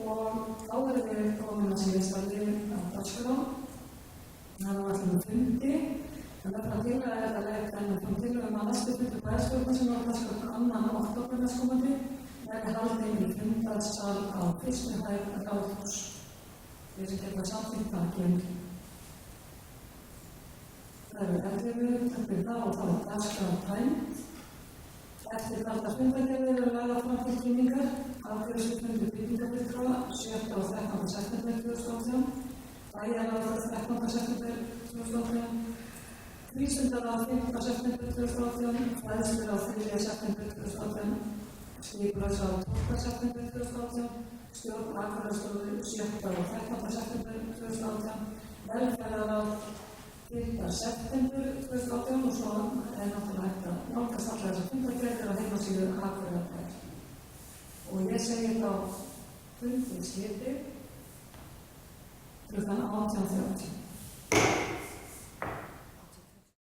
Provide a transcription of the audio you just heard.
og þá erum við komin að síðasta liðin á dagskrá. Það var allir með fundi, en það frá tillaga er þetta leik en frá tillaga að næstu fundur bæjarstjórnar sem var á dagskrá 2. október næstkomandi verði haldinn í fundarsal á fyrstu hæð Ráðhúss. Þeir sem geta samþykkt það gengi. Það eru 11 fundir þá og þá er dagskrá tæmd. Eftir taldar fundargerðir eru lagðar fram til kynningar, afgreiðslufundur byggingarfulltrúa 7. og 13. september 2018, bæjarráð 13. september 2018, frístundaráð 15. september 2018, fræðsluráð 3. september 2018, skipulagsráð 12. september 2018, stjórn Akureyrarstofu 7. og 13. september 2018, velferðarráð 1. september 2018 og svo er náttúrulega hægt að nálgast allar þessar fundargerðir á heimasíðu Akureyrarbæjar. Og ég segi þá fundið skipið klukkan 18:30.